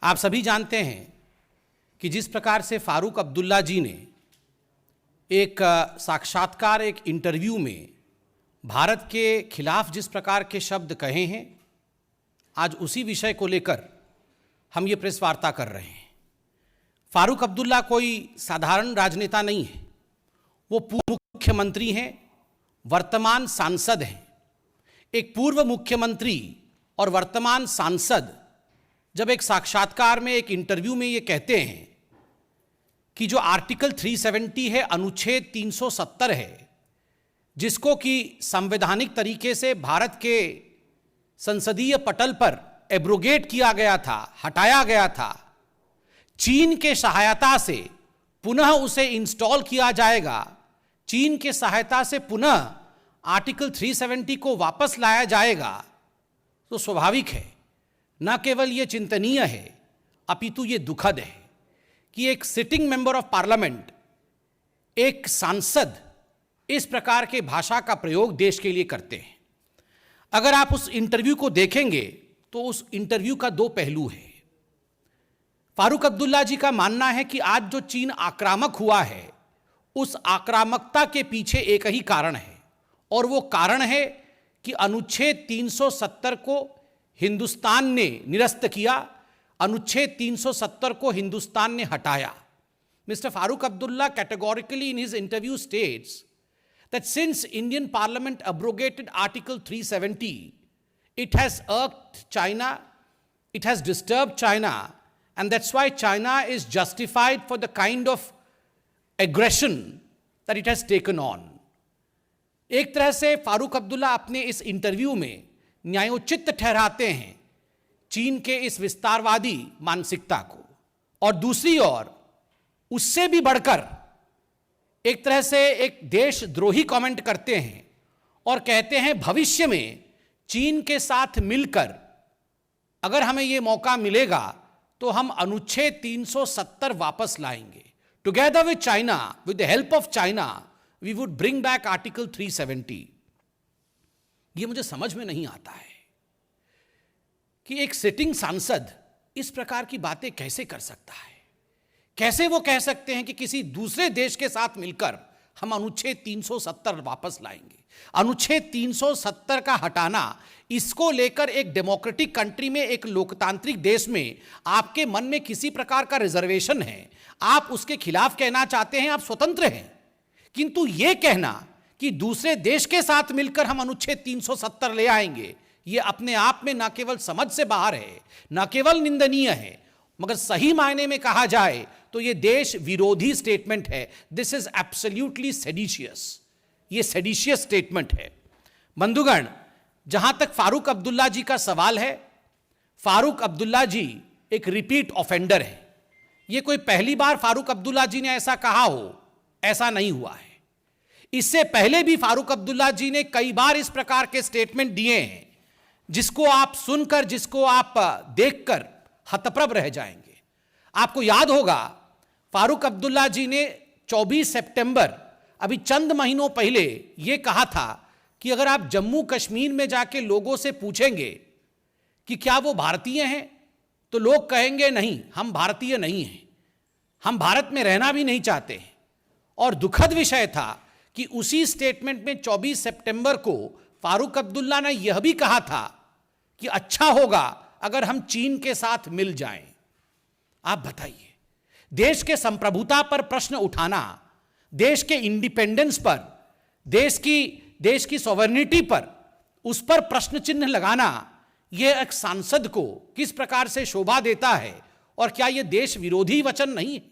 आप सभी जानते हैं कि जिस प्रकार से फारूक अब्दुल्ला जी ने एक साक्षात्कार, एक इंटरव्यू में भारत के खिलाफ जिस प्रकार के शब्द कहे हैं, आज उसी विषय को लेकर हम ये प्रेस वार्ता कर रहे हैं। फारूक अब्दुल्ला कोई साधारण राजनेता नहीं है, वो पूर्व मुख्यमंत्री हैं, वर्तमान सांसद हैं। एक पूर्व मुख्यमंत्री और वर्तमान सांसद जब एक साक्षात्कार में, एक इंटरव्यू में ये कहते हैं कि जो आर्टिकल 370 है, अनुच्छेद 370 है, जिसको कि संवैधानिक तरीके से भारत के संसदीय पटल पर एब्रोगेट किया गया था, हटाया गया था, चीन के सहायता से पुनः उसे इंस्टॉल किया जाएगा, चीन के सहायता से पुनः आर्टिकल 370 को वापस लाया जाएगा, तो स्वाभाविक है, न केवल ये चिंतनीय है अपितु ये दुखद है कि एक सिटिंग मेंबर ऑफ पार्लियामेंट, एक सांसद इस प्रकार के भाषा का प्रयोग देश के लिए करते हैं। अगर आप उस इंटरव्यू को देखेंगे तो उस इंटरव्यू का दो पहलू है। फारूक अब्दुल्ला जी का मानना है कि आज जो चीन आक्रामक हुआ है, उस आक्रामकता के पीछे एक ही कारण है, और वो कारण है कि अनुच्छेद 370 को हिंदुस्तान ने निरस्त किया, अनुच्छेद 370 को हिंदुस्तान ने हटाया। Mister Farooq Abdullah categorically in his interview states that since Indian Parliament abrogated Article 370, it has irked China, it has disturbed China, and that's why China is justified for the kind of aggression that it has taken on. एक तरह से फारूक अब्दुल्ला अपने इस interview में न्यायोचित ठहराते हैं चीन के इस विस्तारवादी मानसिकता को, और दूसरी ओर उससे भी बढ़कर एक तरह से एक देशद्रोही कमेंट करते हैं और कहते हैं भविष्य में चीन के साथ मिलकर अगर हमें यह मौका मिलेगा तो हम अनुच्छेद 370 वापस लाएंगे। Together with China, with the help of China, we would bring back article 370। ये मुझे समझ में नहीं आता है कि एक सिटिंग सांसद इस प्रकार की बातें कैसे कर सकता है। कैसे वो कह सकते हैं कि किसी दूसरे देश के साथ मिलकर हम अनुच्छेद 370 वापस लाएंगे। अनुच्छेद 370 का हटाना, इसको लेकर एक डेमोक्रेटिक कंट्री में, एक लोकतांत्रिक देश में आपके मन में किसी प्रकार का रिजर्वेशन है, आप उसके खिलाफ कहना चाहते हैं, आप स्वतंत्र हैं, किंतु यह कहना कि दूसरे देश के साथ मिलकर हम अनुच्छेद 370 ले आएंगे, यह अपने आप में न केवल समझ से बाहर है, न केवल निंदनीय है, मगर सही मायने में कहा जाए तो यह देश विरोधी स्टेटमेंट है। दिस इज एब्सोल्युटली सेडिशियस, यह सेडिशियस स्टेटमेंट है। बंधुगण, जहां तक फारूक अब्दुल्ला जी का सवाल है, फारूक अब्दुल्ला जी एक रिपीट ऑफेंडर है। यह कोई पहली बार फारूक अब्दुल्ला जी ने ऐसा कहा हो, ऐसा नहीं हुआ है। इससे पहले भी फारूक अब्दुल्ला जी ने कई बार इस प्रकार के स्टेटमेंट दिए हैं, जिसको आप सुनकर, जिसको आप देखकर हतप्रभ रह जाएंगे। आपको याद होगा, फारूक अब्दुल्ला जी ने 24 सितंबर, अभी चंद महीनों पहले, यह कहा था कि अगर आप जम्मू कश्मीर में जाके लोगों से पूछेंगे कि क्या वो भारतीय हैं, तो लोग कहेंगे नहीं, हम भारतीय नहीं हैं, हम भारत में रहना भी नहीं चाहते हैं। और दुखद विषय था कि उसी स्टेटमेंट में 24 सितंबर को फारूक अब्दुल्ला ने यह भी कहा था कि अच्छा होगा अगर हम चीन के साथ मिल जाएं। आप बताइए, देश के संप्रभुता पर प्रश्न उठाना, देश के इंडिपेंडेंस पर, देश की सॉवरेनिटी पर, उस पर प्रश्न चिन्ह लगाना, यह एक सांसद को किस प्रकार से शोभा देता है, और क्या यह देश विरोधी वचन नहीं है?